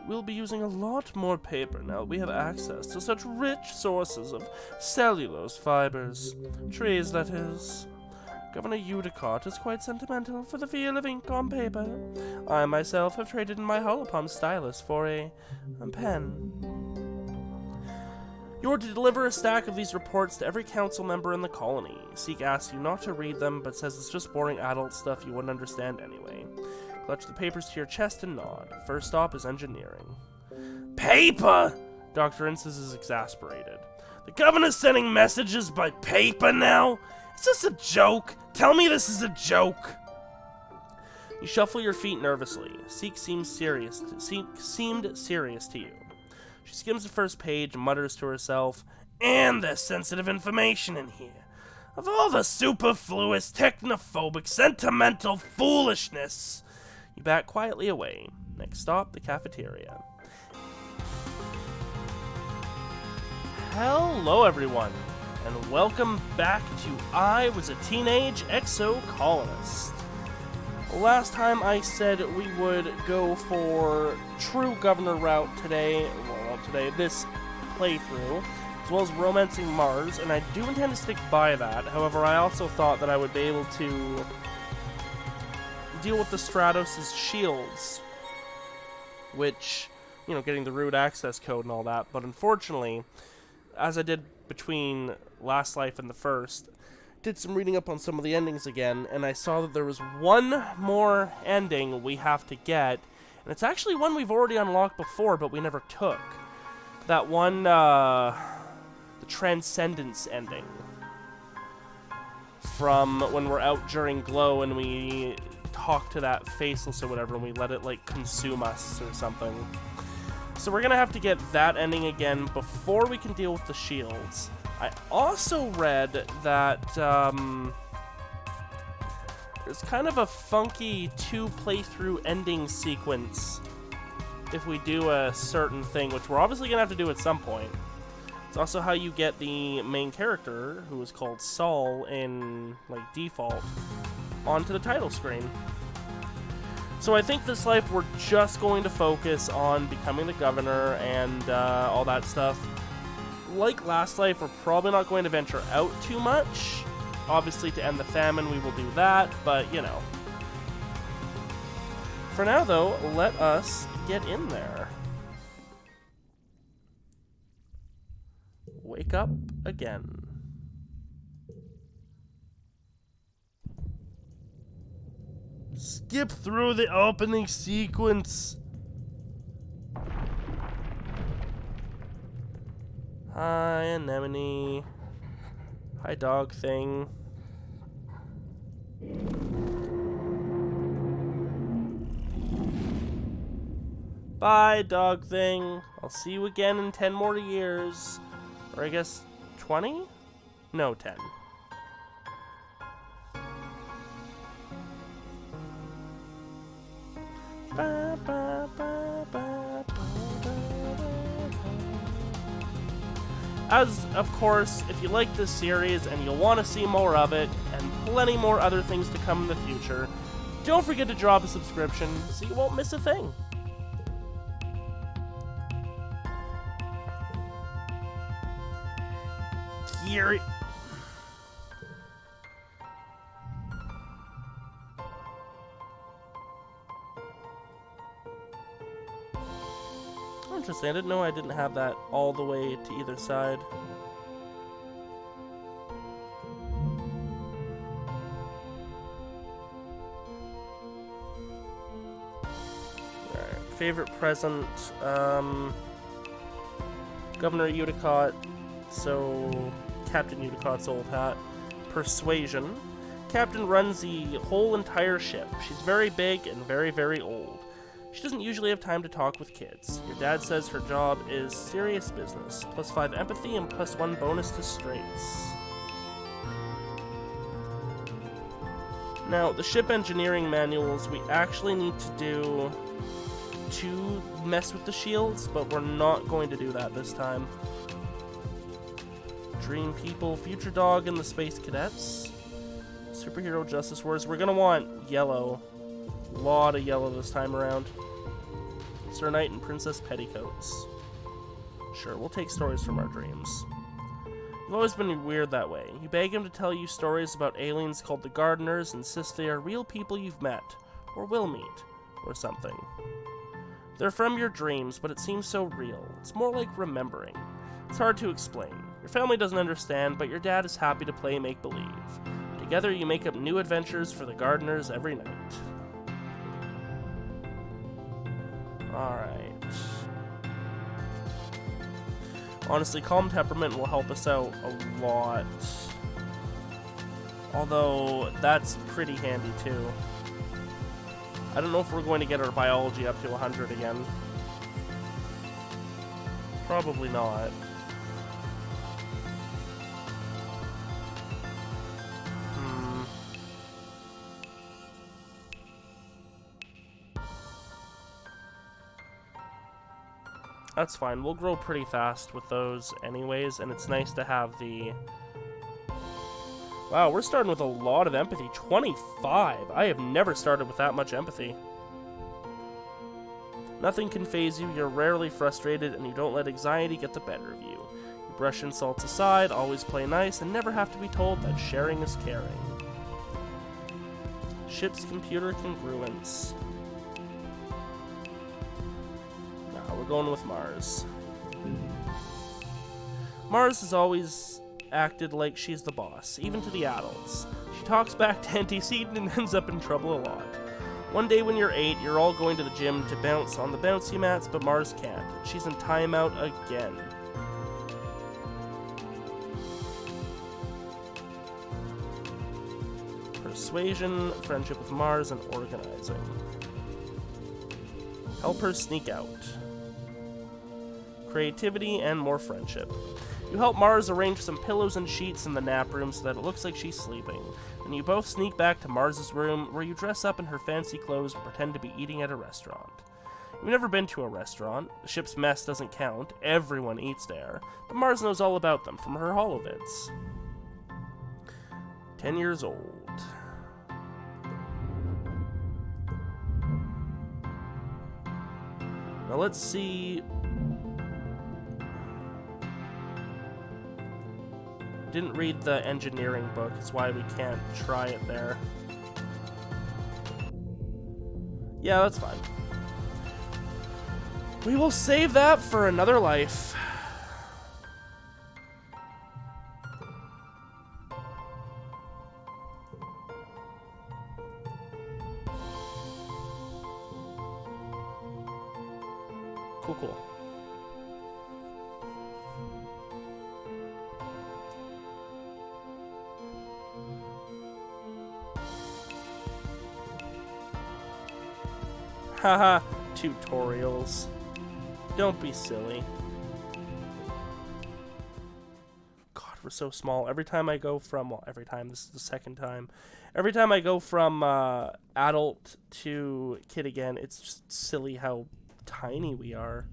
we'll be using a lot more paper now that we have access to such rich sources of cellulose fibers. Trees, that is. Governor Udicott is quite sentimental for the feel of ink on paper. I myself have traded in my holopalm stylus for a pen. You are to deliver a stack of these reports to every council member in the colony. Seek asks you not to read them, but says it's just boring adult stuff you wouldn't understand anyway. Clutch the papers to your chest and nod. First stop is engineering. Paper! Dr. Inces is exasperated. The governor's sending messages by paper now? Is this a joke? Tell me this is a joke! You shuffle your feet nervously. Seek seemed serious to you. She skims the first page and mutters to herself, "And there's sensitive information in here. Of all the superfluous, technophobic, sentimental foolishness!" You back quietly away. Next stop, the cafeteria. Hello, everyone, and welcome back to I Was a Teenage Exocolonist. Last time I said we would go for true governor route today, well, not today, this playthrough, as well as romancing Mars, and I do intend to stick by that. However, I also thought that I would be able to deal with the Stratos' shields, which, you know, getting the root access code and all that, but unfortunately, as I did between last life and the first, did some reading up on some of the endings again, and I saw that there was one more ending we have to get, and it's actually one we've already unlocked before, but we never took. That one, the Transcendence ending. From when we're out during Glow and we talk to that faceless or whatever, and we let it, like, consume us or something. So we're gonna have to get that ending again before we can deal with the shields. I also read that there's kind of a funky 2 playthrough ending sequence if we do a certain thing, which we're obviously gonna have to do at some point. It's also how you get the main character, who is called Saul in, like, default, onto the title screen. So I think this life we're just going to focus on becoming the governor and all that stuff. Like last life, we're probably not going to venture out too much. Obviously, to end the famine, we will do that, but, you know. For now, though, let us get in there. Wake up again. Skip through the opening sequence. Hi, anemone. Hi, dog thing. Bye, dog thing. I'll see you again in 10 more years. Or I guess 20? No, 10. Ba, ba, ba, ba, ba, ba. As, of course, if you like this series and you'll want to see more of it, and plenty more other things to come in the future, don't forget to drop a subscription so you won't miss a thing. Here. Interesting, I didn't know I didn't have that all the way to either side. Alright, favorite present, Governor Udicott, so Captain Udicott's old hat. Persuasion. Captain runs the whole entire ship. She's very big and very, very old. She doesn't usually have time to talk with kids. Your dad says her job is serious business. +5 empathy and +1 bonus to straights. Now, the ship engineering manuals we actually need to do to mess with the shields, but we're not going to do that this time. Dream People, Future Dog, and the Space Cadets. Superhero Justice Wars. We're gonna want yellow. A lot of yellow this time around. Sir Knight in Princess Petticoats. Sure, we'll take stories from our dreams. You've always been weird that way. You beg him to tell you stories about aliens called the Gardeners, insist they are real people you've met, or will meet, or something. They're from your dreams, but it seems so real. It's more like remembering. It's hard to explain. Your family doesn't understand, but your dad is happy to play make-believe. Together you make up new adventures for the Gardeners every night. Alright. Honestly, calm temperament will help us out a lot. Although, that's pretty handy too. I don't know if we're going to get our biology up to 100 again. Probably not. That's fine. We'll grow pretty fast with those anyways, and it's nice to have the... Wow, we're starting with a lot of empathy. 25! I have never started with that much empathy. Nothing can faze you, you're rarely frustrated, and you don't let anxiety get the better of you. You brush insults aside, always play nice, and never have to be told that sharing is caring. Ship's computer congruence. We're going with Mars. Mars has always acted like she's the boss, even to the adults. She talks back to Antecedent and ends up in trouble a lot. One day when you're 8, you're all going to the gym to bounce on the bouncy mats, but Mars can't. She's in timeout again. Persuasion, friendship with Mars, and organizing. Help her sneak out. Creativity and more friendship. You help Mars arrange some pillows and sheets in the nap room so that it looks like she's sleeping. And you both sneak back to Mars's room, where you dress up in her fancy clothes and pretend to be eating at a restaurant. You've never been to a restaurant. The ship's mess doesn't count. Everyone eats there. But Mars knows all about them from her holovids. 10 years old. Now let's see... Didn't read the engineering book, that's why we can't try it there. Yeah, that's fine. We will save that for another life. Cool. Haha, tutorials. Don't be silly. God, we're so small. Every time I go from, well, every time, this is the second time. Every time I go from adult to kid again, it's just silly how tiny we are.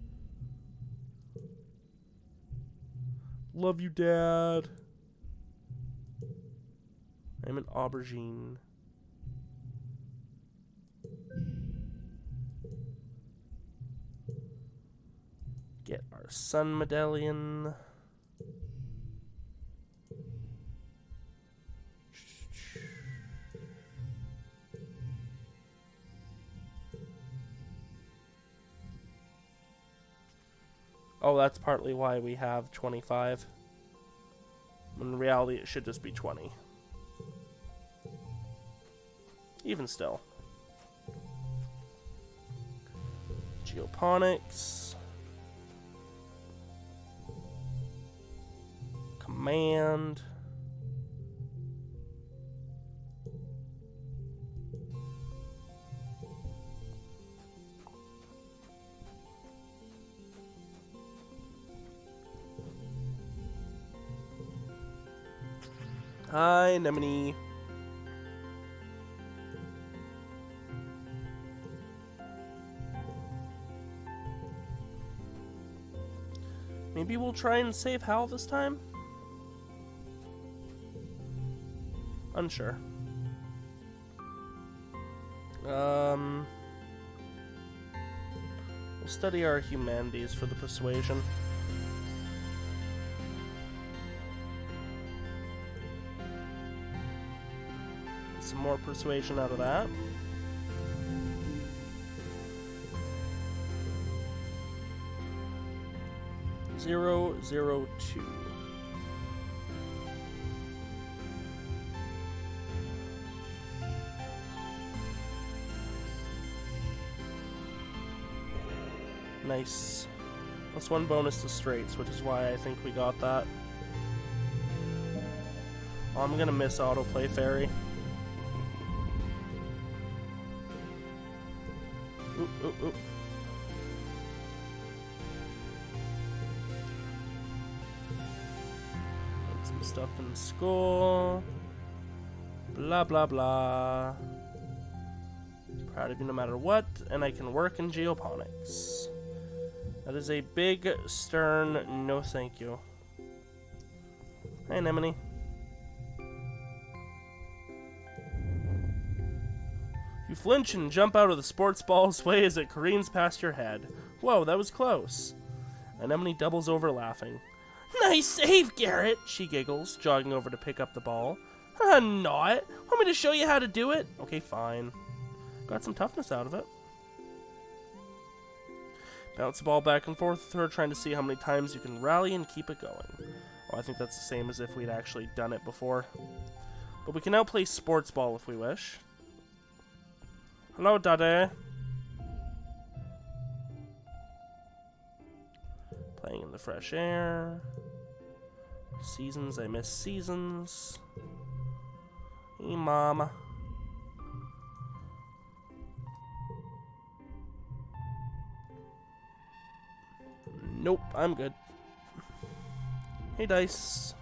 Love you, Dad. I'm an aubergine. Get our sun medallion. Oh, that's partly why we have 25. In reality, it should just be 20. Even still. Geoponics. Command. Hi, Nemini. Maybe we'll try and save Hal this time? Unsure. We'll study our humanities for the persuasion. Some more persuasion out of that. Zero, 2. Nice. +1 bonus to straights, which is why I think we got that. Oh, I'm gonna miss autoplay fairy. Oop, oop, oop. Get some stuff in school. Blah, blah, blah. Proud of you no matter what, and I can work in geoponics. That is a big, stern no thank you. Hey, Anemone. You flinch and jump out of the sports ball's way as it careens past your head. Whoa, that was close. Anemone doubles over laughing. Nice save, Garrett, she giggles, jogging over to pick up the ball. Not. Want me to show you how to do it? Okay, fine. Got some toughness out of it. Bounce the ball back and forth with her, trying to see how many times you can rally and keep it going. Oh, I think that's the same as if we'd actually done it before. But we can now play sports ball if we wish. Hello, Daddy. Playing in the fresh air. Seasons, I miss seasons. Hey, Mama. Nope, I'm good. Hey, Dice.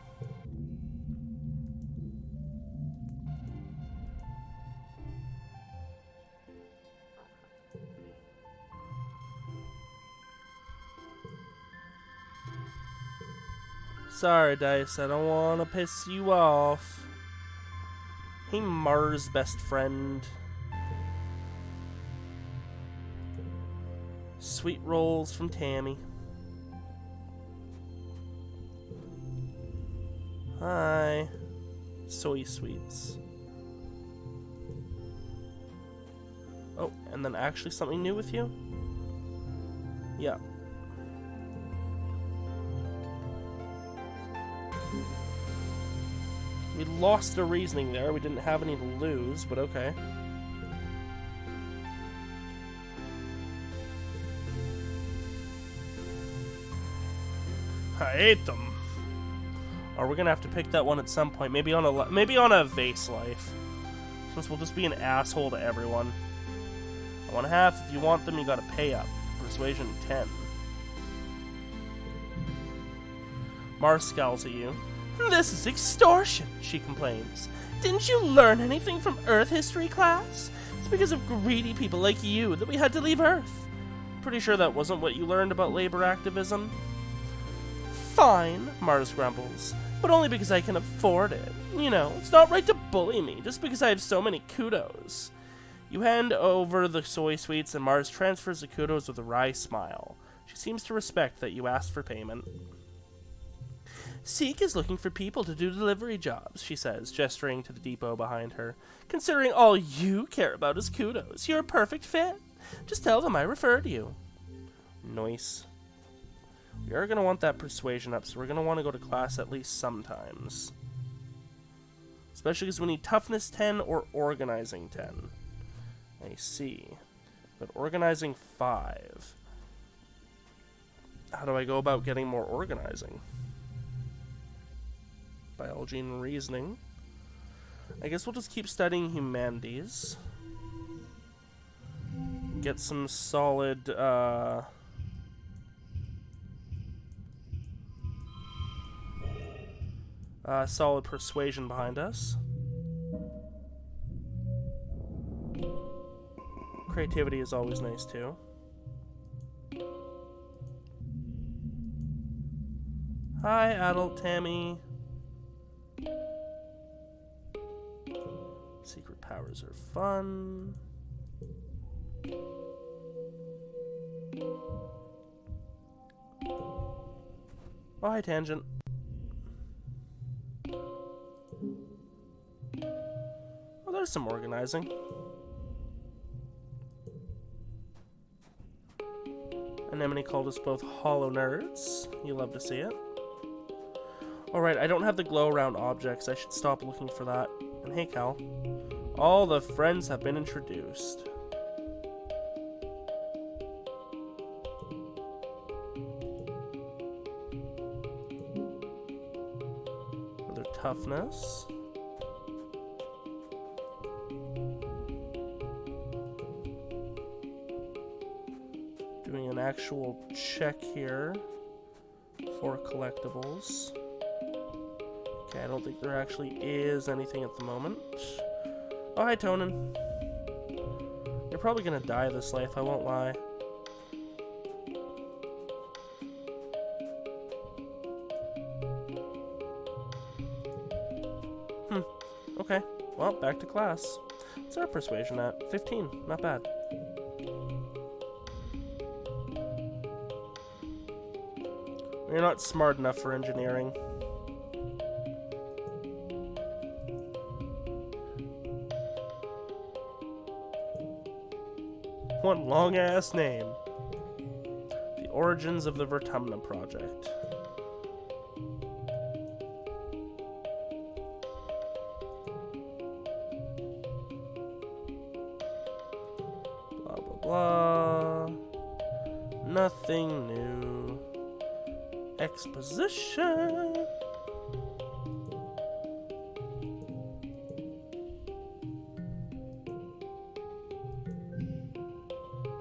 Sorry, Dice, I don't want to piss you off. Hey, Mars' best friend. Sweet rolls from Tammy. Hi. Soy sweets. Oh, and then actually something new with you? Yeah. We lost a reasoning there. We didn't have any to lose, but okay. I hate them. Or we're gonna have to pick that one at some point. Maybe on a vase life. Since we'll just be an asshole to everyone. I want half. If you want them, you gotta pay up. Persuasion 10. Mars scowls at you. This is extortion, she complains. Didn't you learn anything from Earth history class? It's because of greedy people like you that we had to leave Earth. Pretty sure that wasn't what you learned about labor activism. Fine, Mars grumbles, but only because I can afford it. You know, it's not right to bully me just because I have so many kudos. You hand over the soy sweets and Mars transfers the kudos with a wry smile. She seems to respect that you asked for payment. Seek is looking for people to do delivery jobs, she says, gesturing to the depot behind her. Considering all you care about is kudos, you're a perfect fit. Just tell them I referred you. Nice. We are going to want that persuasion up, so we're going to want to go to class at least sometimes. Especially because we need toughness 10 or organizing 10. I see. But organizing 5. How do I go about getting more organizing? Biology and reasoning. I guess we'll just keep studying humanities. Get some solid, solid persuasion behind us. Creativity is always nice too. Hi, adult Tammy. Secret powers are fun. Oh, hi, Tangent. Oh, there's some organizing. Anemone called us both hollow nerds. You love to see it. Alright, I don't have the glow around objects. I should stop looking for that. And hey, Cal. All the friends have been introduced. Another toughness. Doing an actual check here for collectibles. Okay, I don't think there actually is anything at the moment. Oh, hi, Tonin. You're probably gonna die this life, I won't lie. Okay. Well, back to class. What's our persuasion at? 15. Not bad. You're not smart enough for engineering. One long-ass name. The origins of the Vertumna Project. Blah, blah, blah. Nothing new. Exposition.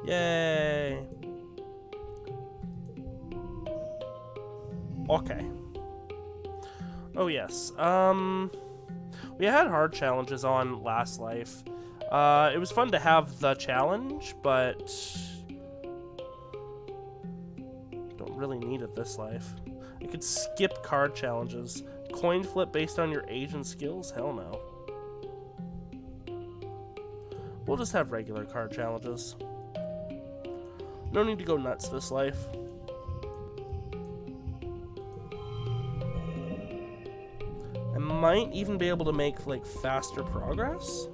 Yay. Okay. Oh yes. We had hard challenges on last life. It was fun to have the challenge, but don't really need it this life. You could skip card challenges. Coin flip based on your age and skills? Hell no. We'll just have regular card challenges. No need to go nuts this life. I might even be able to make, like, faster progress.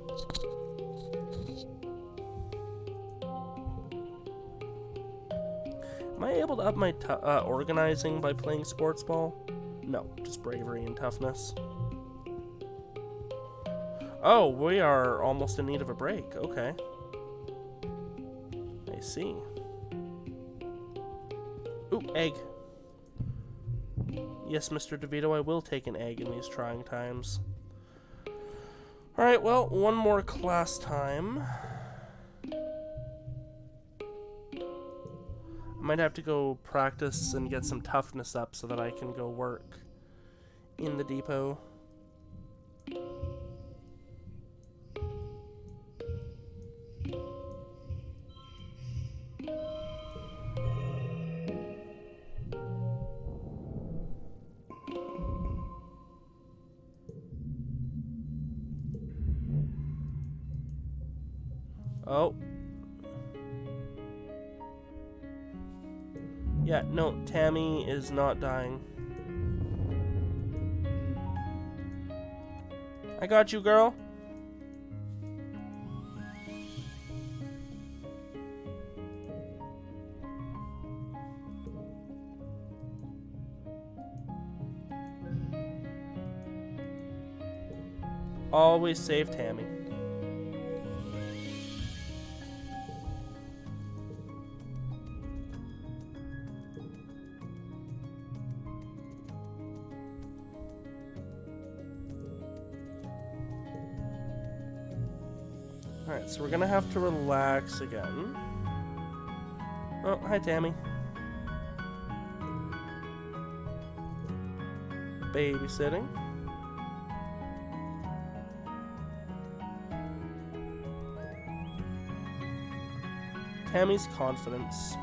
Am I able to up my organizing by playing sports ball? No, just bravery and toughness. Oh, we are almost in need of a break. Okay. I see. Ooh, egg. Yes, Mr. DeVito, I will take an egg in these trying times. Alright, well, one more class time. I might have to go practice and get some toughness up so that I can go work in the depot. Oh. Yeah, no, Tammy is not dying. I got you, girl. Always save Tammy. Alright, so we're gonna have to relax again. Oh, hi, Tammy. Babysitting. Tammy's confidence.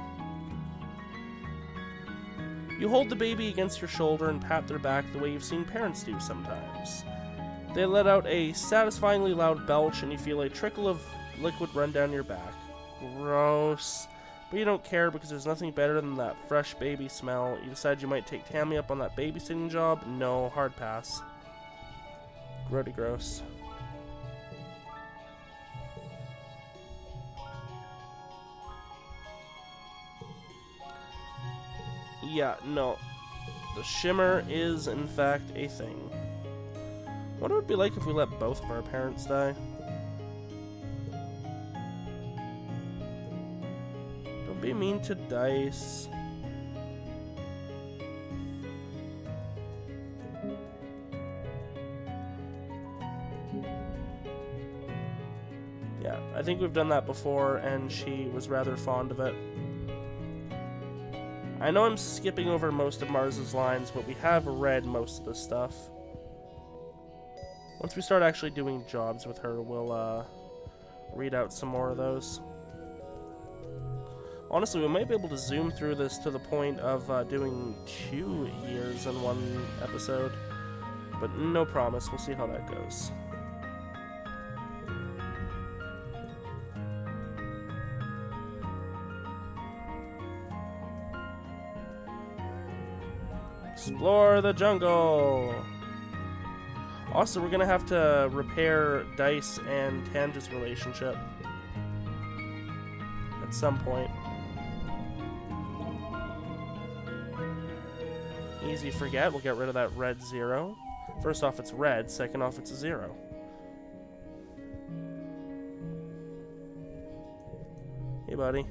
You hold the baby against your shoulder and pat their back the way you've seen parents do sometimes. They let out a satisfyingly loud belch and you feel a trickle of liquid run down your back. Gross. But you don't care because there's nothing better than that fresh baby smell. You decide you might take Tammy up on that babysitting job? No, hard pass. Grody gross. Yeah, no. The shimmer is, in fact, a thing. What would it be like if we let both of our parents die? Don't be mean to Dice. Yeah, I think we've done that before, and she was rather fond of it. I know I'm skipping over most of Mars's lines, but we have read most of this stuff. Once we start actually doing jobs with her, we'll read out some more of those. Honestly, we might be able to zoom through this to the point of doing 2 years in one episode, but no promise. We'll see how that goes. Explore the jungle! Also, we're gonna have to repair Dice and Tange's relationship at some point. Easy forget, we'll get rid of that red 0. First off, it's red. Second off, it's a 0. Hey, buddy.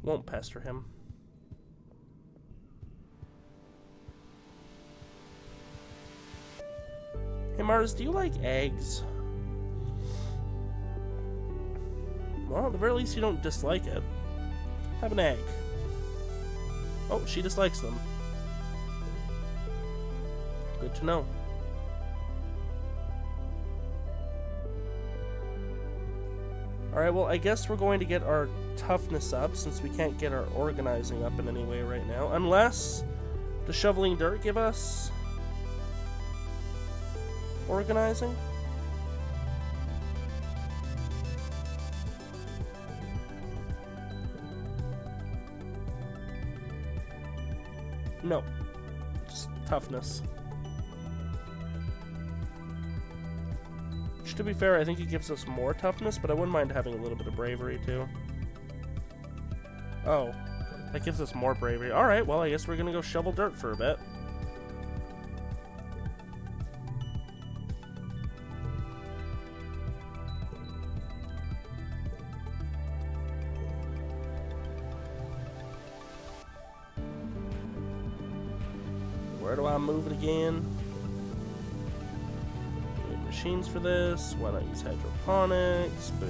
Won't pester him. Hey Mars, do you like eggs? Well, at the very least you don't dislike it. Have an egg. Oh, she dislikes them. Good to know. Alright, well, I guess we're going to get our toughness up since we can't get our organizing up in any way right now. Unless, does shoveling dirt give us organizing? No, just toughness. Which, to be fair, I think it gives us more toughness, but I wouldn't mind having a little bit of bravery, too. Oh, that gives us more bravery. Alright, well, I guess we're gonna go shovel dirt for a bit. Where do I move it again? We have machines for this. Why not use hydroponics? Boom.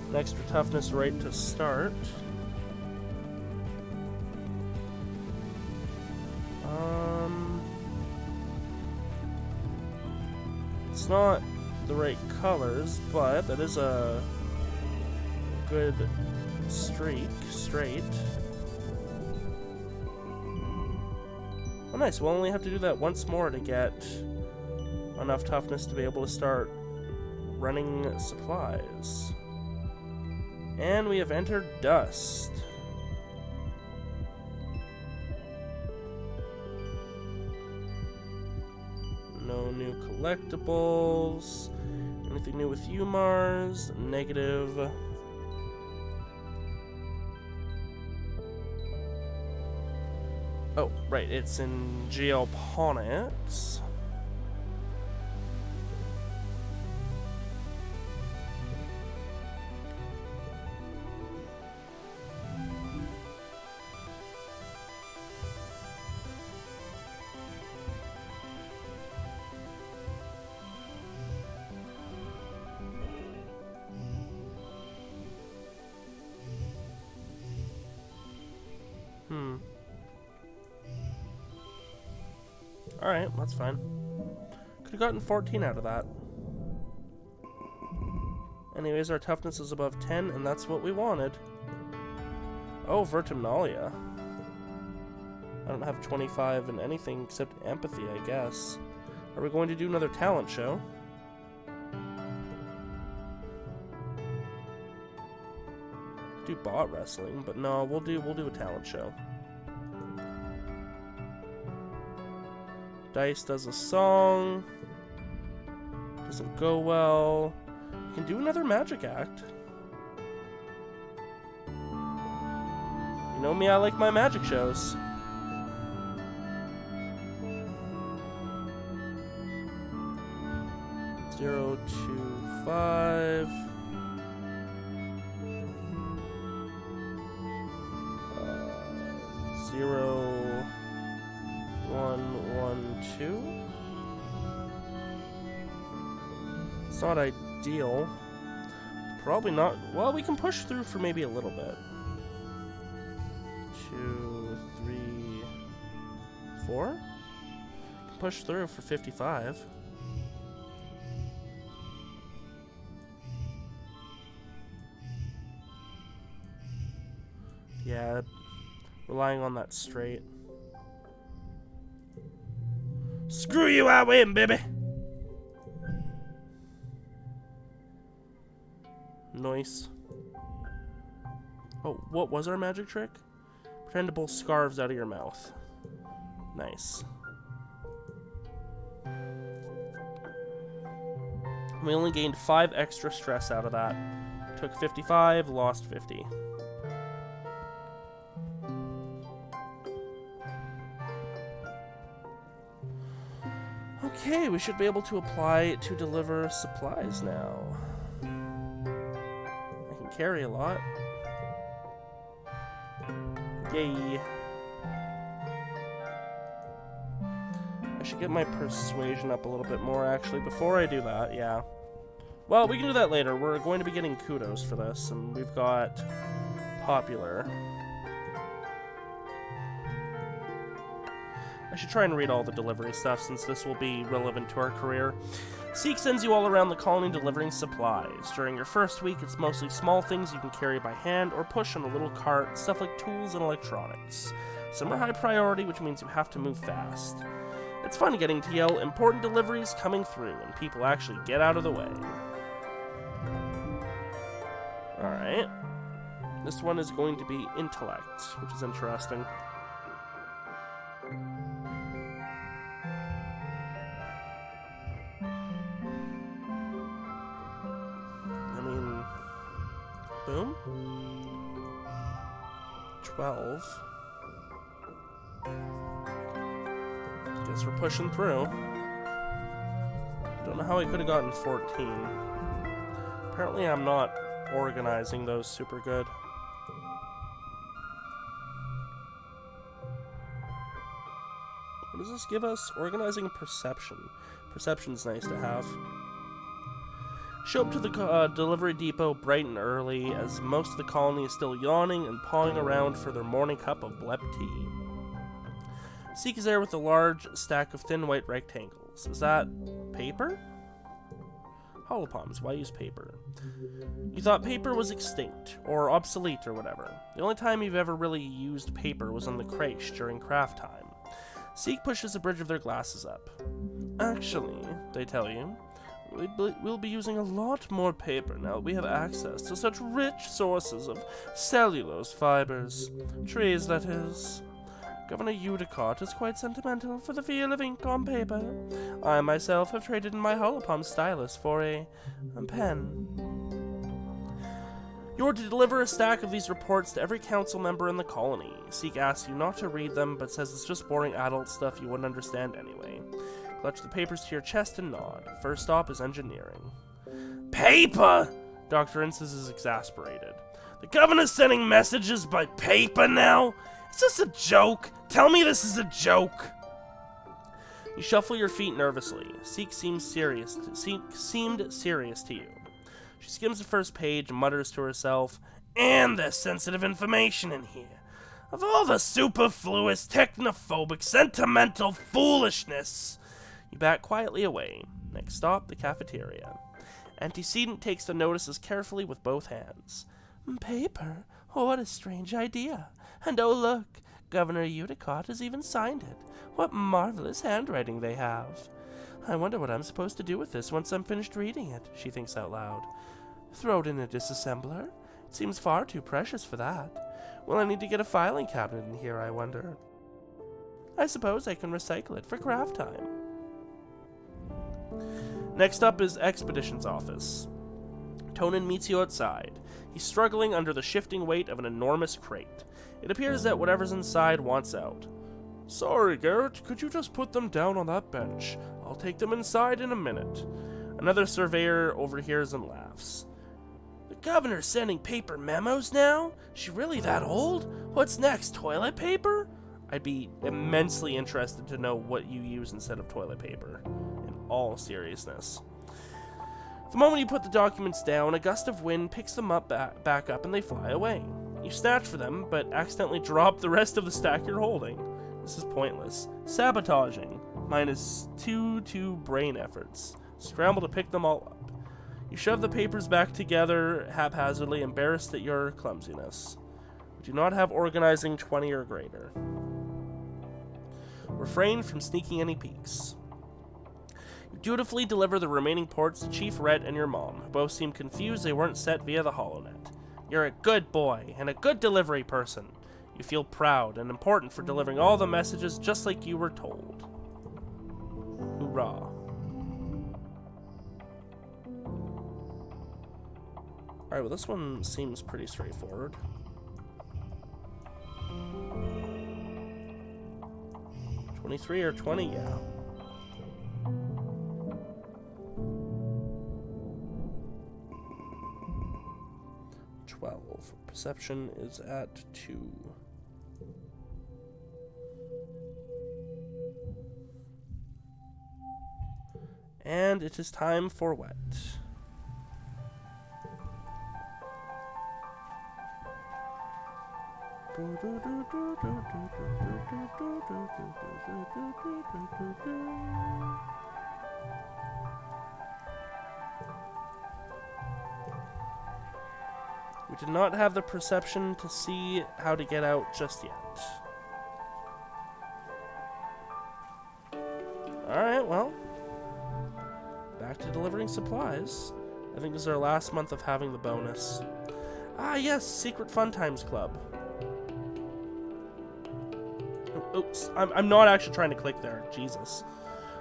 An extra toughness right to start. It's not the right colors, but that is a good straight. Oh nice, we'll only have to do that once more to get enough toughness to be able to start running supplies. And we have entered dust. No new collectibles. Anything new with you, Mars? Negative. Oh, right, it's in geoponics. Alright, that's fine. Could have gotten 14 out of that. Anyways, our toughness is above 10, and that's what we wanted. Oh, Vertimnalia. I don't have 25 in anything except empathy, I guess. Are we going to do another talent show? Do bot wrestling, but no, we'll do a talent show. Dice does a song. Doesn't go well. We can do another magic act. You know me, I like my magic shows. Zero, 2, 5. 0, 1, 1, 2. It's not ideal. Probably not. Well, we can push through for maybe a little bit. 2, 3, 4. Can push through for 55. Yeah, relying on that straight. Screw you, I win, baby! Nice. Oh, what was our magic trick? Pretend to pull scarves out of your mouth. Nice. We only gained 5 extra stress out of that. Took 55, lost 50. Okay, we should be able to apply to deliver supplies now. I can carry a lot. Yay. I should get my persuasion up a little bit more, actually, before I do that, yeah. Well, we can do that later. We're going to be getting kudos for this, and we've got popular. I should try and read all the delivery stuff, since this will be relevant to our career. Seek sends you all around the colony delivering supplies. During your first week, it's mostly small things you can carry by hand or push on a little cart, stuff like tools and electronics. Some are high priority, which means you have to move fast. It's fun getting to yell, "Important deliveries coming through," and people actually get out of the way. Alright. This one is going to be intellect, which is interesting. Boom. 12. Guess we're pushing through. Don't know how I could have gotten 14. Apparently I'm not organizing those super good. What does this give us? Organizing perception. Perception's nice to have. Show up to the delivery depot bright and early, as most of the colony is still yawning and pawing around for their morning cup of blep tea. Seek is there with a large stack of thin white rectangles. Is that paper? Holopoms, why use paper? You thought paper was extinct, or obsolete, or whatever. The only time you've ever really used paper was on the creche during craft time. Seek pushes the bridge of their glasses up. Actually, they tell you, we'll be using a lot more paper now that we have access to such rich sources of cellulose fibers. Trees, that is. Governor Udicott is quite sentimental for the feel of ink on paper. I myself have traded in my holopalm stylus for a pen. You're to deliver a stack of these reports to every council member in the colony. Seek asks you not to read them, but says it's just boring adult stuff you wouldn't understand anyway. Clutch the papers to your chest and nod. First stop is engineering. Paper! Dr. Inces is exasperated. The governor's sending messages by paper now? Is this a joke? Tell me this is a joke! You shuffle your feet nervously. Seek seemed serious to you. She skims the first page and mutters to herself, "And there's sensitive information in here. Of all the superfluous, technophobic, sentimental foolishness." You back quietly away. Next stop, the cafeteria. Antecedent takes the notices carefully with both hands. Paper? Oh, what a strange idea. And oh, look, Governor Udicott has even signed it. What marvelous handwriting they have. I wonder what I'm supposed to do with this once I'm finished reading it, she thinks out loud. Throw it in a disassembler? It seems far too precious for that. Will I need to get a filing cabinet in here, I wonder? I suppose I can recycle it for craft time. Next up is Expedition's office. Tonin meets you outside. He's struggling under the shifting weight of an enormous crate. It appears that whatever's inside wants out. Sorry, Garrett, could you just put them down on that bench? I'll take them inside in a minute. Another surveyor overhears and laughs. The governor's sending paper memos now? She really that old? What's next, toilet paper? I'd be immensely interested to know what you use instead of toilet paper, in all seriousness. The moment you put the documents down, a gust of wind picks them up back up and they fly away. You snatch for them, but accidentally drop the rest of the stack you're holding. This is pointless. Sabotaging. -2 brain efforts. Scramble to pick them all up. You shove the papers back together haphazardly, embarrassed at your clumsiness. You do not have organizing 20 or greater. Refrain from sneaking any peeks. You dutifully deliver the remaining ports to Chief Rhett and your mom, who both seem confused they weren't sent via the HoloNet. You're a good boy, and a good delivery person. You feel proud and important for delivering all the messages just like you were told. Hoorah. Alright, well this one seems pretty straightforward. $23 or $20? Yeah. Perception is at 2. And it is time for wet. We did not have the perception to see how to get out just yet. Alright, well. Back to delivering supplies. I think this is our last month of having the bonus. Ah, yes, Secret Fun Times Club. Oops, I'm not actually trying to click there. Jesus.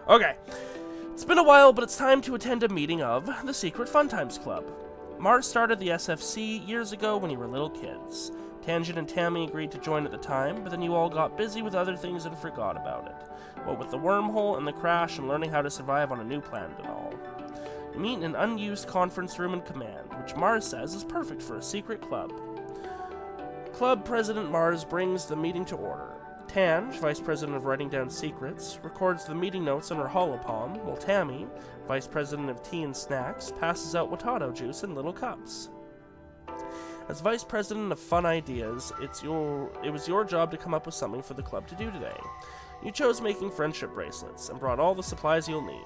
Okay. It's been a while, but it's time to attend a meeting of the Secret Fun Times Club. Mars started the SFC years ago when you were little kids. Tangent and Tammy agreed to join at the time, but then you all got busy with other things and forgot about it. What with the wormhole and the crash and learning how to survive on a new planet and all. You meet in an unused conference room in command, which Mars says is perfect for a secret club. Club President Mars brings the meeting to order. Tange, Vice President of Writing Down Secrets, records the meeting notes on her holopalm, while Tammy, Vice President of Tea and Snacks, passes out Watato juice in little cups. As Vice President of Fun Ideas, it was your job to come up with something for the club to do today. You chose making friendship bracelets, and brought all the supplies you'll need.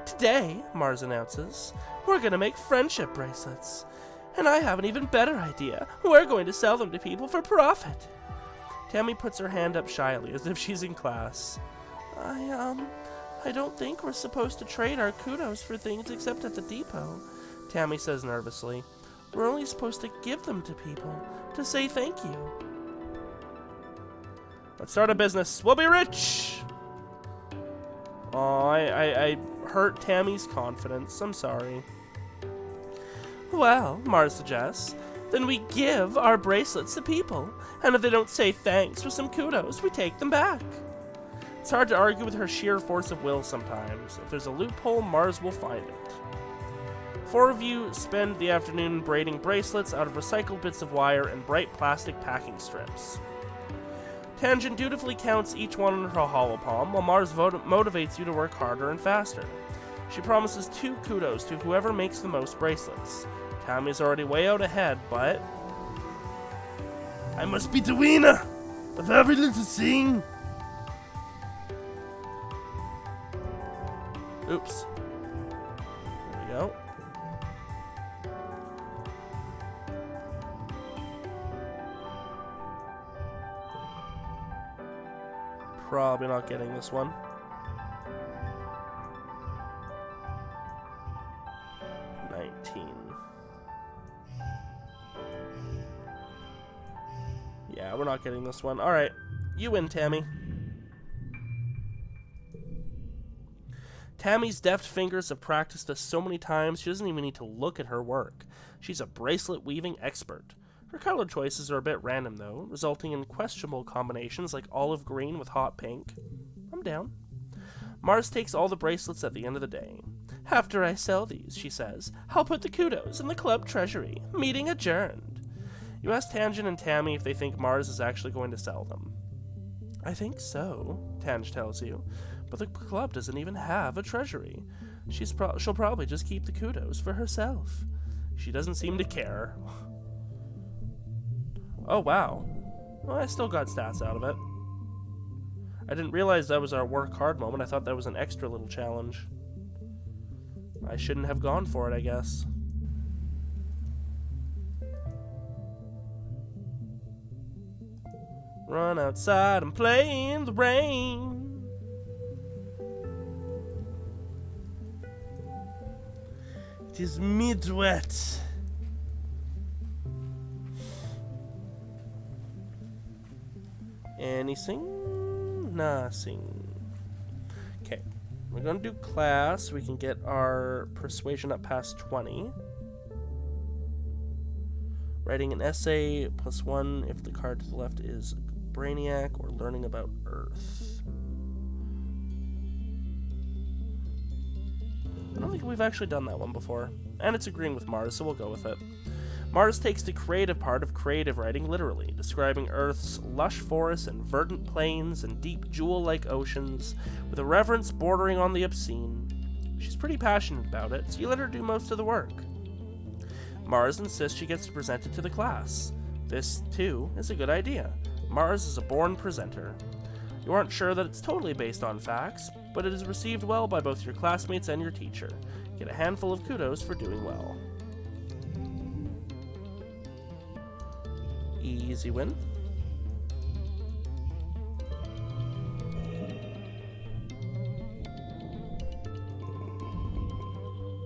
Today, Mars announces, we're gonna make friendship bracelets. And I have an even better idea. We're going to sell them to people for profit. Tammy puts her hand up shyly, as if she's in class. I don't think we're supposed to trade our kudos for things except at the depot, Tammy says nervously. We're only supposed to give them to people, to say thank you. Let's start a business. We'll be rich! Aw, I hurt Tammy's confidence. I'm sorry. Well, Mars suggests, then we give our bracelets to people, and if they don't say thanks for some kudos, we take them back. It's hard to argue with her sheer force of will sometimes. If there's a loophole, Mars will find it. 4 of you spend the afternoon braiding bracelets out of recycled bits of wire and bright plastic packing strips. Tangent dutifully counts each one on her holopalm, while Mars motivates you to work harder and faster. She promises 2 kudos to whoever makes the most bracelets. Tammy's already way out ahead, but... I must be the winner of every little thing. Oops. There we go. probably not getting this one. Yeah, we're not getting this one. Alright, you win, Tammy. Tammy's deft fingers have practiced this so many times she doesn't even need to look at her work. She's a bracelet weaving expert. Her color choices are a bit random, though, resulting in questionable combinations like olive green with hot pink. I'm down. Mars takes all the bracelets at the end of the day. After I sell these, she says, I'll put the kudos in the club treasury. Meeting adjourned. You ask Tangent and Tammy if they think Mars is actually going to sell them. I think so, Tange tells you, but the club doesn't even have a treasury. She'll probably just keep the kudos for herself. She doesn't seem to care. Oh, wow. Well, I still got stats out of it. I didn't realize that was our work hard moment. I thought that was an extra little challenge. I shouldn't have gone for it, I guess. Run outside and play in the rain. It is mid-wet. Anything? Nothing. Okay. We're gonna do class. We can get our persuasion up past 20. Writing an essay +1 if the card to the left is Brainiac or learning about Earth. I don't think we've actually done that one before. And it's agreeing with Mars, so we'll go with it. Mars takes the creative part of creative writing literally, describing Earth's lush forests and verdant plains and deep jewel-like oceans, with a reverence bordering on the obscene. She's pretty passionate about it, so you let her do most of the work. Mars insists she gets presented to the class. This, too, is a good idea. Mars is a born presenter. You aren't sure that it's totally based on facts, but it is received well by both your classmates and your teacher. Get a handful of kudos for doing well. Easy win.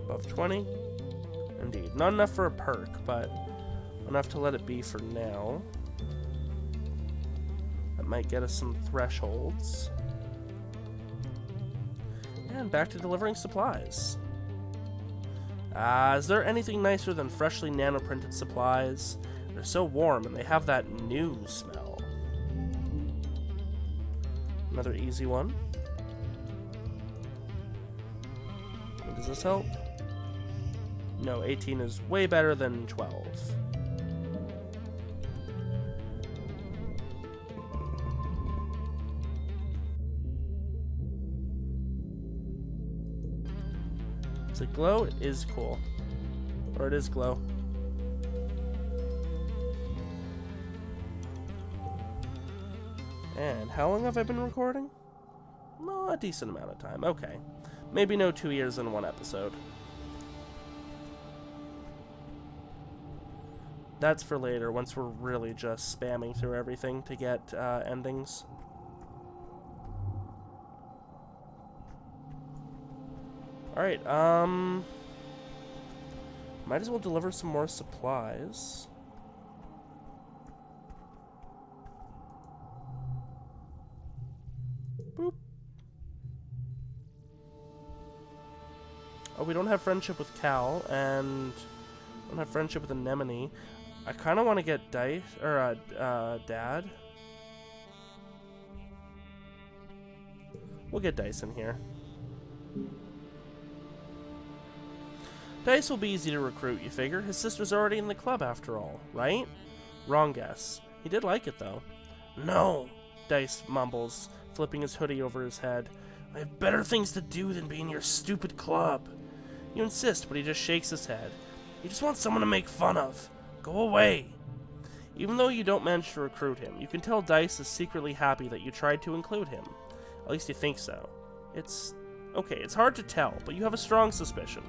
Above 20. Indeed. Not enough for a perk, but enough to let it be for now. That might get us some thresholds. And back to delivering supplies. Is there anything nicer than freshly nano-printed supplies? They're so warm and they have that new smell. Another easy one. Does this help? No, 18 is way better than 12. Is it glow? It is cool. Or it is glow. And how long have I been recording? No, a decent amount of time. Okay. Maybe no 2 years in one episode. That's for later, once we're really just spamming through everything to get endings. Alright, might as well deliver some more supplies. Boop. Oh, we don't have friendship with Cal, and don't have friendship with Anemone. I kind of want to get Dice, or, Dad. We'll get Dice in here. Dice will be easy to recruit, you figure. His sister's already in the club after all, right? Wrong guess. He did like it, though. No, Dice mumbles, flipping his hoodie over his head. I have better things to do than be in your stupid club. You insist, but he just shakes his head. You just want someone to make fun of. Go away. Even though you don't manage to recruit him, you can tell Dice is secretly happy that you tried to include him. At least you think so. It's hard to tell, but you have a strong suspicion.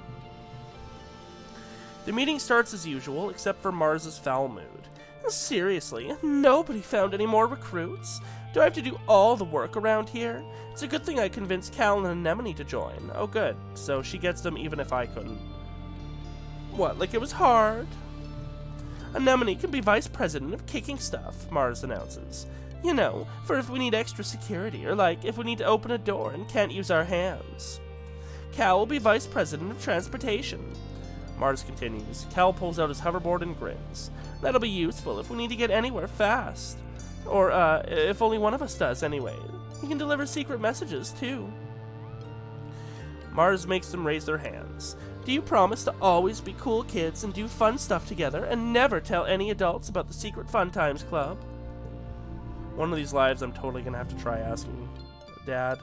The meeting starts as usual, except for Mars's foul mood. Seriously, nobody found any more recruits? Do I have to do all the work around here? It's a good thing I convinced Cal and Anemone to join. Oh good, so she gets them even if I couldn't. What, like it was hard? Anemone can be vice president of kicking stuff, Mars announces. You know, for if we need extra security, or like if we need to open a door and can't use our hands. Cal will be vice president of transportation. Mars continues. Cal pulls out his hoverboard and grins. That'll be useful if we need to get anywhere fast. Or, if only one of us does anyway. He can deliver secret messages, too. Mars makes them raise their hands. Do you promise to always be cool kids and do fun stuff together and never tell any adults about the Secret Fun Times Club? One of these lives I'm totally gonna have to try asking Dad.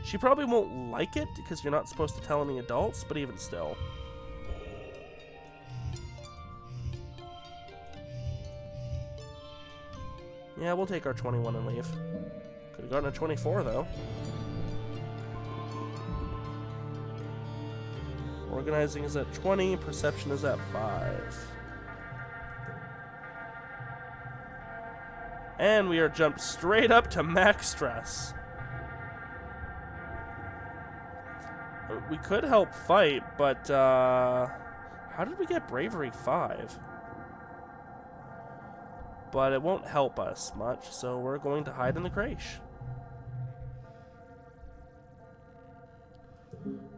She probably won't like it because you're not supposed to tell any adults, but even still. Yeah, we'll take our 21 and leave. Could have gotten a 24 though. Organizing is at 20, perception is at 5. And we are jumped straight up to max stress. We could help fight, but how did we get bravery 5? But it won't help us much, so we're going to hide in the creche.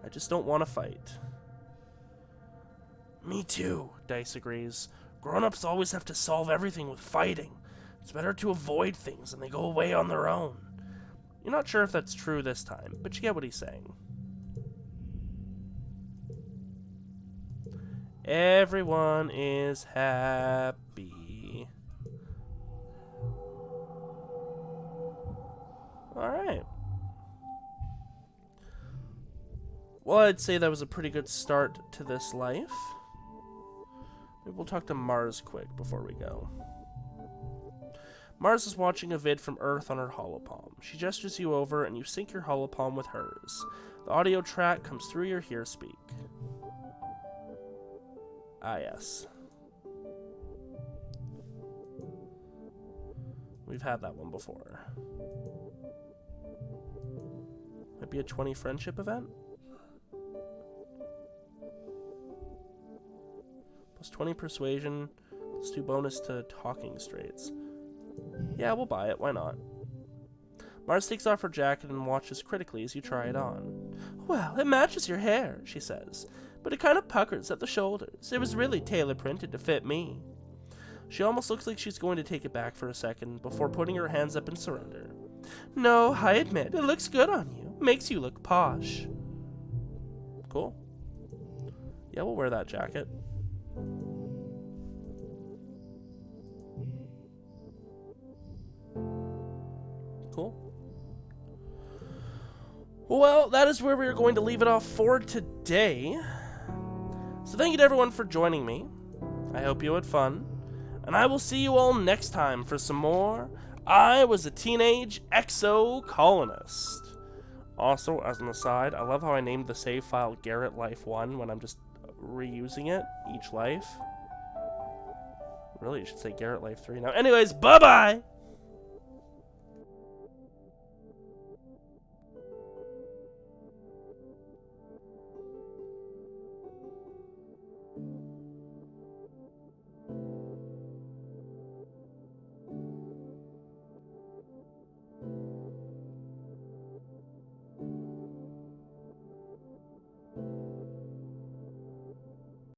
I just don't want to fight. Me too, Dice agrees. Grown-ups always have to solve everything with fighting. It's better to avoid things and they go away on their own. You're not sure if that's true this time, but you get what he's saying. Everyone is happy. Alright. Well, I'd say that was a pretty good start to this life. Maybe we'll talk to Mars quick before we go. Mars is watching a vid from Earth on her holopalm. She gestures you over and you sync your holopalm with hers. The audio track comes through your hear speak. Ah, yes. We've had that one before. Might be a 20 friendship event? Plus 20 persuasion, plus 2 bonus to talking straights. Yeah, we'll buy it, why not? Mars takes off her jacket and watches critically as you try it on. Well, it matches your hair, she says, but it kind of puckers at the shoulders. It was really tailor-printed to fit me. She almost looks like she's going to take it back for a second before putting her hands up in surrender. No, I admit, it looks good on you. Makes you look posh. Cool. Yeah, we'll wear that jacket. Cool. Well, that is where we are going to leave it off for today. So thank you to everyone for joining me. I hope you had fun. And I will see you all next time for some more I Was a Teenage Exocolonist. Also, as an aside, I love how I named the save file Garrett Life 1 when I'm just reusing it each life. Really, you should say Garrett Life 3 now. Anyways, bye-bye!